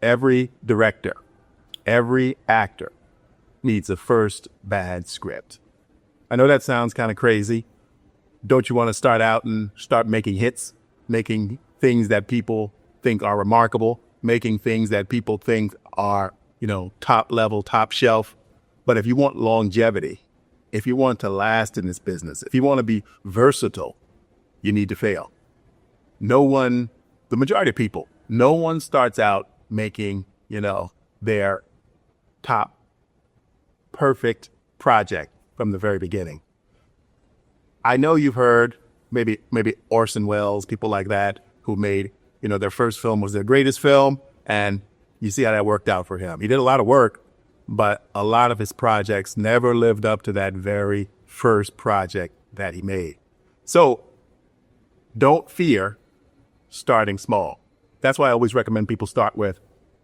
every director, every actor needs a first bad script. I know that sounds kind of crazy. Don't you want to start out and start making hits, making things that people think are remarkable, making things that people think are, top level, top shelf? But if you want longevity, if you want to last in this business, if you want to be versatile, you need to fail. The majority of people, no one starts out making, their top perfect project from the very beginning. I know you've heard maybe Orson Welles, people like that, who made, their first film was their greatest film, and you see how that worked out for him. He did a lot of work, but a lot of his projects never lived up to that very first project that he made. So don't fear starting small. That's why I always recommend people start with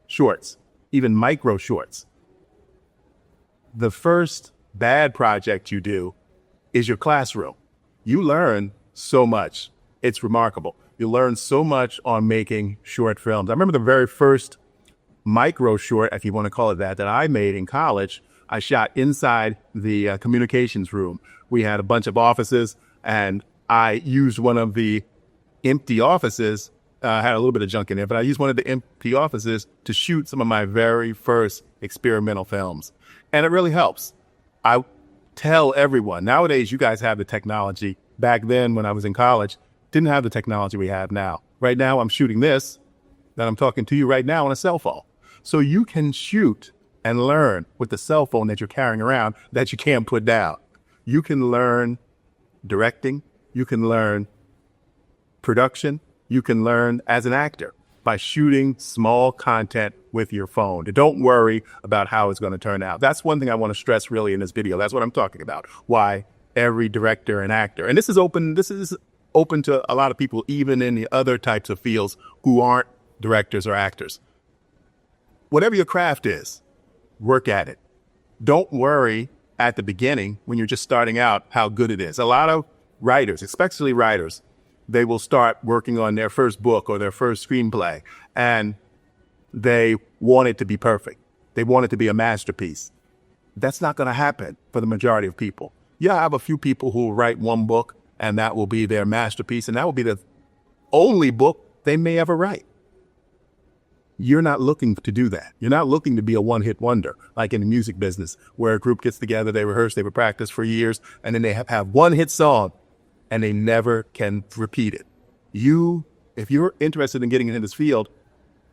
shorts, even micro shorts. The first bad project you do is your classroom. You learn so much. It's remarkable. You learn so much on making short films. I remember the very first micro short, if you want to call it that I made in college. I shot inside the communications room. We had a bunch of offices, and I used one of the empty offices. Had a little bit of junk in there, but I used one of the empty offices to shoot some of my very first experimental films. And it really helps. I tell everyone, nowadays you guys have the technology. Back then when I was in college, didn't have the technology we have now. Right now I'm shooting this, that I'm talking to you right now, on a cell phone. So you can shoot and learn with the cell phone that you're carrying around that you can't put down. You can learn directing. You can learn production. You can learn as an actor by shooting small content with your phone. Don't worry about how it's going to turn out. That's one thing I want to stress really in this video. That's what I'm talking about. Why every director and actor. And this is open to a lot of people, even in the other types of fields who aren't directors or actors. Whatever your craft is, work at it. Don't worry at the beginning when you're just starting out how good it is. A lot of writers, especially writers, they will start working on their first book or their first screenplay, and they want it to be perfect. They want it to be a masterpiece. That's not going to happen for the majority of people. Yeah, I have a few people who will write one book, and that will be their masterpiece, and that will be the only book they may ever write. You're not looking to do that. You're not looking to be a one-hit wonder, like in the music business, where a group gets together, they rehearse, they practice for years, and then they have one hit song, and they never can repeat it. If you're interested in getting into this field,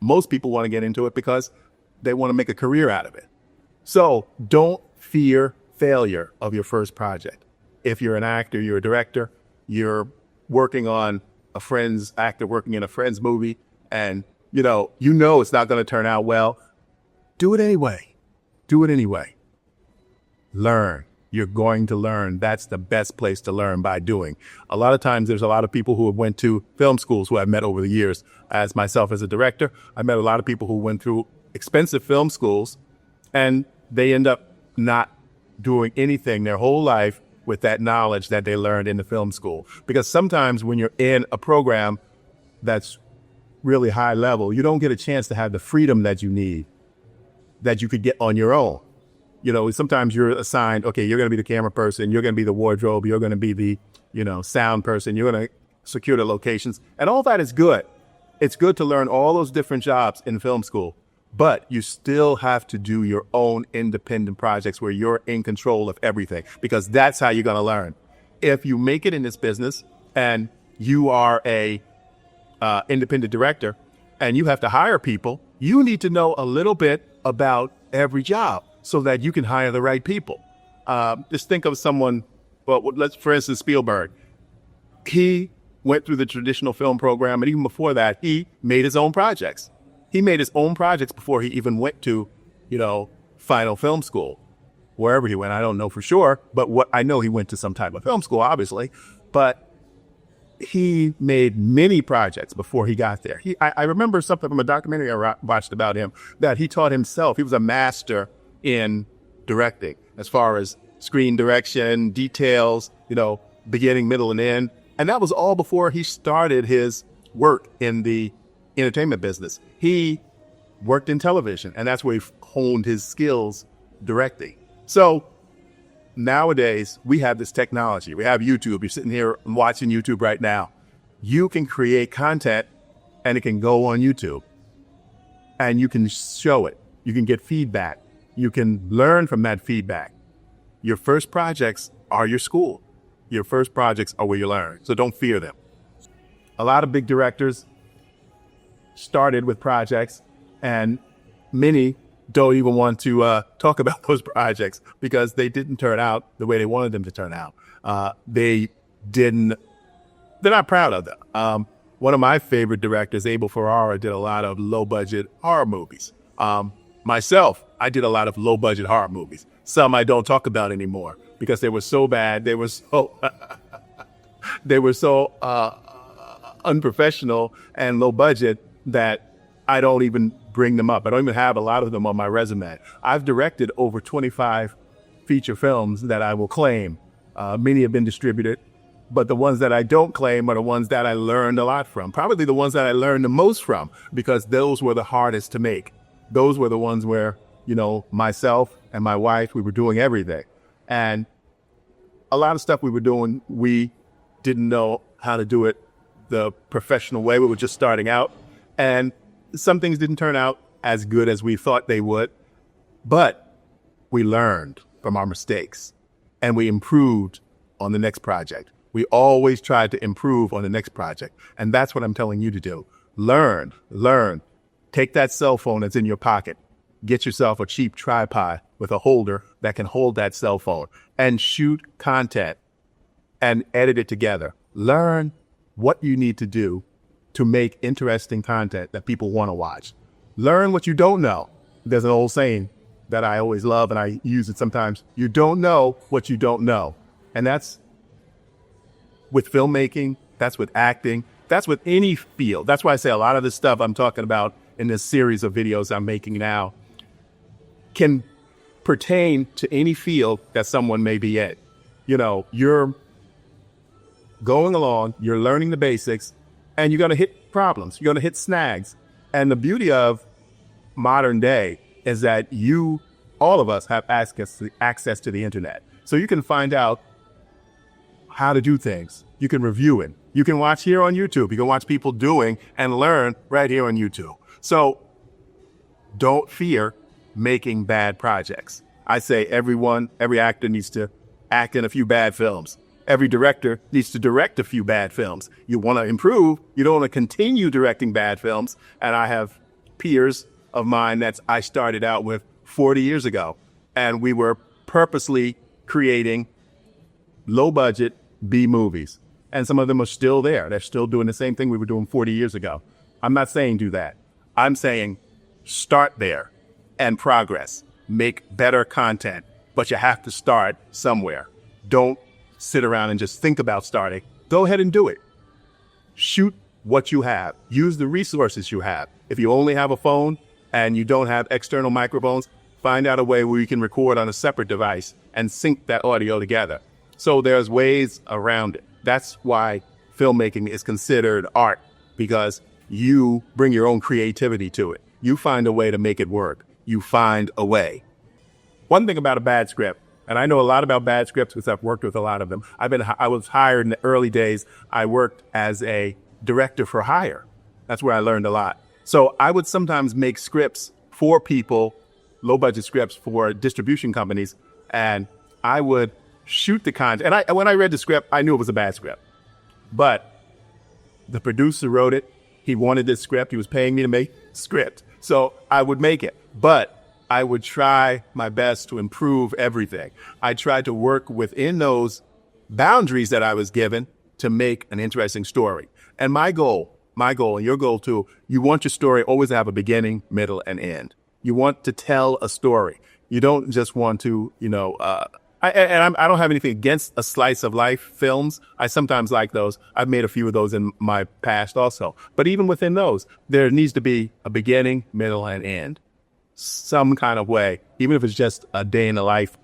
most people want to get into it because they want to make a career out of it. So don't fear failure of your first project. If you're an actor, you're a director, you're working on a friend's actor, working in a friend's movie, and you know it's not going to turn out well, do it anyway. Do it anyway. Learn. You're going to learn. That's the best place to learn, by doing. A lot of times there's a lot of people who have went to film schools who I've met over the years. As myself as a director, I met a lot of people who went through expensive film schools, and they end up not doing anything their whole life with that knowledge that they learned in the film school. Because sometimes when you're in a program that's really high level, you don't get a chance to have the freedom that you need, that you could get on your own. Sometimes you're assigned, okay, you're going to be the camera person, you're going to be the wardrobe, you're going to be the, sound person, you're going to secure the locations. And all that is good. It's good to learn all those different jobs in film school, but you still have to do your own independent projects where you're in control of everything, because that's how you're going to learn. If you make it in this business and you are a independent director and you have to hire people, you need to know a little bit about every job, so that you can hire the right people. Just think of someone, for instance, Spielberg. He went through the traditional film program, and even before that, he made his own projects. He made his own projects before he even went to, final film school. Wherever he went, I don't know for sure, but what I know, he went to some type of film school, obviously. But he made many projects before he got there. I remember something from a documentary I watched about him, that he taught himself. He was a master in directing, as far as screen direction, details, beginning, middle, and end. And that was all before he started his work in the entertainment business. He worked in television, and that's where he honed his skills directing. So nowadays, we have this technology. We have YouTube. You're sitting here watching YouTube right now. You can create content, and it can go on YouTube. And you can show it. You can get feedback. You can learn from that feedback. Your first projects are your school. Your first projects are where you learn. So don't fear them. A lot of big directors started with projects, and many don't even want to talk about those projects because they didn't turn out the way they wanted them to turn out. They're not proud of them. One of my favorite directors, Abel Ferrara, did a lot of low-budget horror movies. Myself, I did a lot of low-budget horror movies. Some I don't talk about anymore because they were so bad. They were so unprofessional and low budget that I don't even bring them up. I don't even have a lot of them on my resume. I've directed over 25 feature films that I will claim. Many have been distributed, but the ones that I don't claim are the ones that I learned a lot from. Probably the ones that I learned the most from, because those were the hardest to make. Those were the ones where, myself and my wife, we were doing everything. And a lot of stuff we were doing, we didn't know how to do it the professional way. We were just starting out. And some things didn't turn out as good as we thought they would. But we learned from our mistakes and we improved on the next project. We always tried to improve on the next project. And that's what I'm telling you to do. Learn. Take that cell phone that's in your pocket. Get yourself a cheap tripod with a holder that can hold that cell phone and shoot content and edit it together. Learn what you need to do to make interesting content that people want to watch. Learn what you don't know. There's an old saying that I always love, and I use it sometimes. You don't know what you don't know. And that's with filmmaking, that's with acting, that's with any field. That's why I say a lot of the stuff I'm talking about in this series of videos I'm making now can pertain to any field that someone may be in. You're going along, you're learning the basics, and you're going to hit problems. You're going to hit snags. And the beauty of modern day is that all of us have access to the internet. So you can find out how to do things. You can review it. You can watch here on YouTube. You can watch people doing and learn right here on YouTube. So don't fear making bad projects. I say every actor needs to act in a few bad films. Every director needs to direct a few bad films. You want to improve. You don't want to continue directing bad films. And I have peers of mine that I started out with 40 years ago. And we were purposely creating low-budget B movies. And some of them are still there. They're still doing the same thing we were doing 40 years ago. I'm not saying do that. I'm saying start there and progress. Make better content. But you have to start somewhere. Don't sit around and just think about starting. Go ahead and do it. Shoot what you have. Use the resources you have. If you only have a phone and you don't have external microphones, find out a way where you can record on a separate device and sync that audio together. So there's ways around it. That's why filmmaking is considered art, because you bring your own creativity to it. You find a way to make it work. You find a way. One thing about a bad script, and I know a lot about bad scripts because I've worked with a lot of them. I was hired in the early days. I worked as a director for hire. That's where I learned a lot. So I would sometimes make scripts for people, low budget scripts for distribution companies, and I would shoot the content. And when I read the script, I knew it was a bad script. But the producer wrote it. He wanted this script. He was paying me to make script. So I would make it. But I would try my best to improve everything. I tried to work within those boundaries that I was given to make an interesting story. And my goal, and your goal too, you want your story always to have a beginning, middle, and end. You want to tell a story. You don't just want to, I don't have anything against a slice of life films. I sometimes like those. I've made a few of those in my past also. But even within those, there needs to be a beginning, middle, and end. Some kind of way, even if it's just a day in the life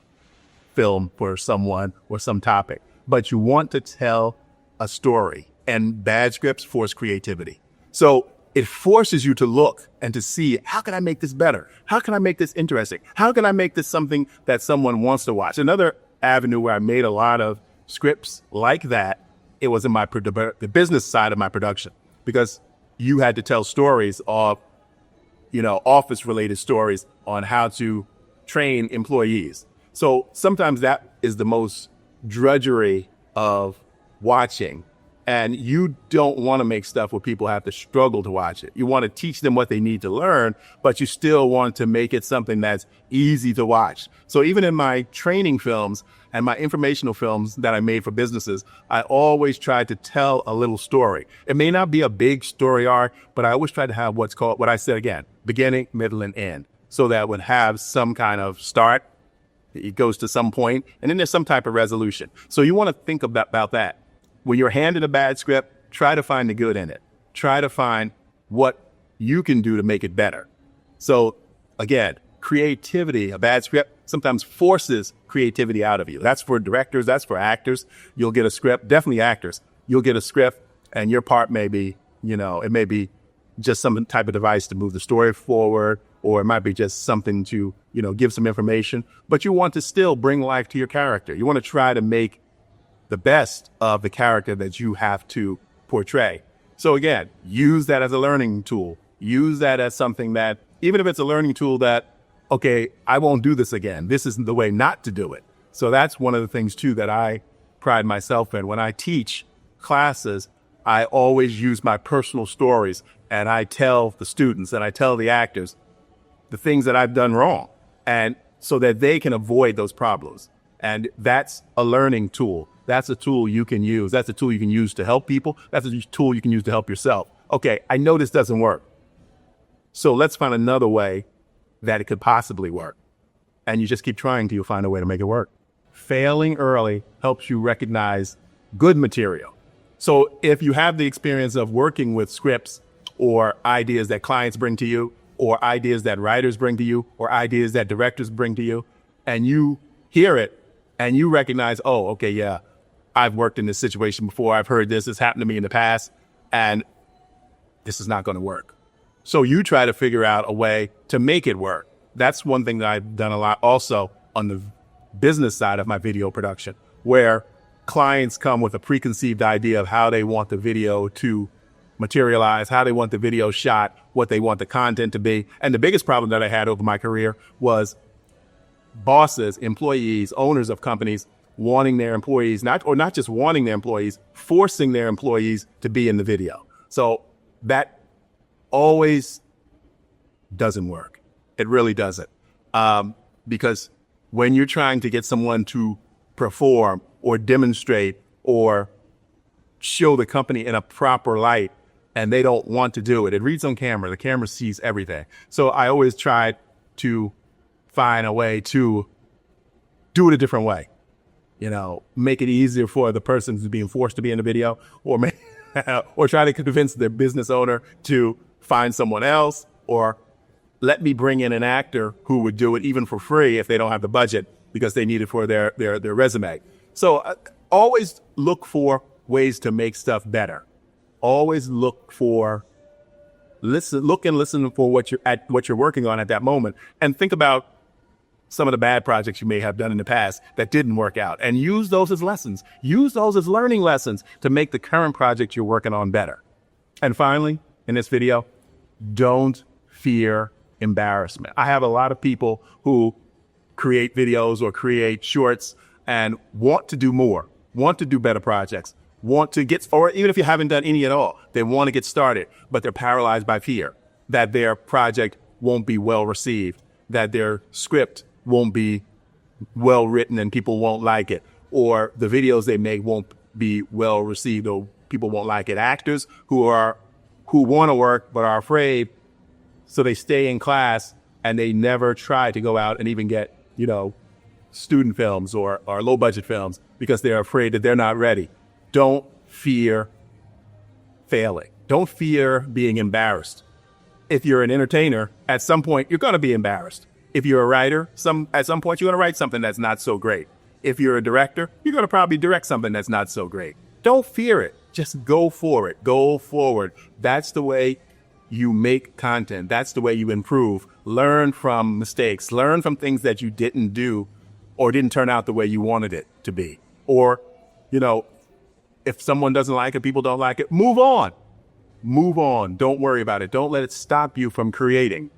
film for someone or some topic. But you want to tell a story, and bad scripts force creativity. So it forces you to look and to see, how can I make this better? How can I make this interesting? How can I make this something that someone wants to watch? Another avenue where I made a lot of scripts like that, it was in the business side of my production, because you had to tell stories of, office related stories on how to train employees. So sometimes that is the most drudgery of watching. And you don't want to make stuff where people have to struggle to watch it. You want to teach them what they need to learn, but you still want to make it something that's easy to watch. So even in my training films and my informational films that I made for businesses, I always tried to tell a little story. It may not be a big story arc, but I always try to have what's called, what I said again, beginning, middle, and end. So that it would have some kind of start, it goes to some point, and then there's some type of resolution. So you want to think about that. When you're handed a bad script, try to find the good in it. Try to find what you can do to make it better. So again, creativity, a bad script sometimes forces creativity out of you. That's for directors, that's for actors. You'll get a script, definitely actors. You'll get a script and your part may be, it may be just some type of device to move the story forward, or it might be just something to, give some information, but you want to still bring life to your character. You want to try to make the best of the character that you have to portray. So again, use that as a learning tool. Use that as something that, even if it's a learning tool that, okay, I won't do this again. This isn't the way not to do it. So that's one of the things too that I pride myself in. When I teach classes, I always use my personal stories and I tell the students and I tell the actors the things that I've done wrong, and so that they can avoid those problems. And that's a learning tool. That's a tool you can use. That's a tool you can use to help people. That's a tool you can use to help yourself. Okay, I know this doesn't work, so let's find another way that it could possibly work. And you just keep trying till you find a way to make it work. Failing early helps you recognize good material. So if you have the experience of working with scripts or ideas that clients bring to you, or ideas that writers bring to you, or ideas that directors bring to you, and you hear it and you recognize, oh, okay, yeah, I've worked in this situation before. I've heard this. It's happened to me in the past, and this is not going to work. So you try to figure out a way to make it work. That's one thing that I've done a lot also on the business side of my video production, where clients come with a preconceived idea of how they want the video to materialize, how they want the video shot, what they want the content to be. And the biggest problem that I had over my career was bosses, employees, owners of companies wanting their employees, not just wanting their employees, forcing their employees to be in the video. So that always doesn't work. It really doesn't. Because when you're trying to get someone to perform or demonstrate or show the company in a proper light and they don't want to do it, it reads on camera. The camera sees everything. So I always tried to find a way to do it a different way. Make it easier for the person who's being forced to be in the video, or or try to convince their business owner to find someone else, or let me bring in an actor who would do it even for free if they don't have the budget because they need it for their resume. So always look for ways to make stuff better. Always look and listen for what you're working on at that moment, and think about some of the bad projects you may have done in the past that didn't work out, and use those as lessons. Use those as learning lessons to make the current project you're working on better. And finally, in this video, don't fear embarrassment. I have a lot of people who create videos or create shorts and want to do more, want to do better projects, want to get, or even if you haven't done any at all, they want to get started, but they're paralyzed by fear that their project won't be well received, that their script won't be well written and people won't like it, or the videos they make won't be well received or people won't like it. Actors who want to work but are afraid, so they stay in class and they never try to go out and even get, student films or low budget films because they're afraid that they're not ready. Don't fear failing. Don't fear being embarrassed. If you're an entertainer, at some point you're going to be embarrassed. If you're a writer, at some point you're going to write something that's not so great. If you're a director, you're going to probably direct something that's not so great. Don't fear it. Just go for it. Go forward. That's the way you make content. That's the way you improve. Learn from mistakes. Learn from things that you didn't do or didn't turn out the way you wanted it to be. Or, if someone doesn't like it, people don't like it, move on. Move on. Don't worry about it. Don't let it stop you from creating.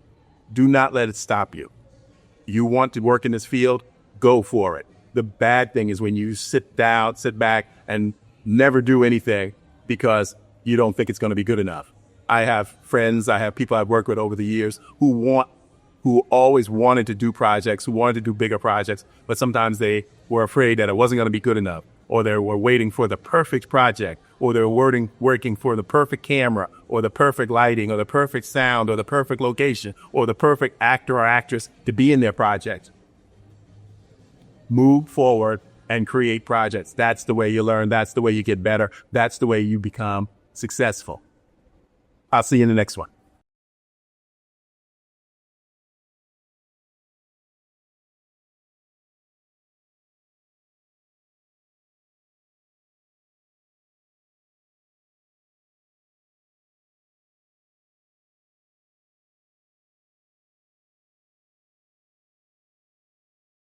Do not let it stop you. You want to work in this field? Go for it. The bad thing is when you sit back, and never do anything because you don't think it's going to be good enough. I have friends, I have people I've worked with over the years who always wanted to do projects, who wanted to do bigger projects, but sometimes they were afraid that it wasn't going to be good enough, or they were waiting for the perfect project, or they were working for the perfect camera, or the perfect lighting, or the perfect sound, or the perfect location, or the perfect actor or actress to be in their project. Move forward and create projects. That's the way you learn. That's the way you get better. That's the way you become successful. I'll see you in the next one.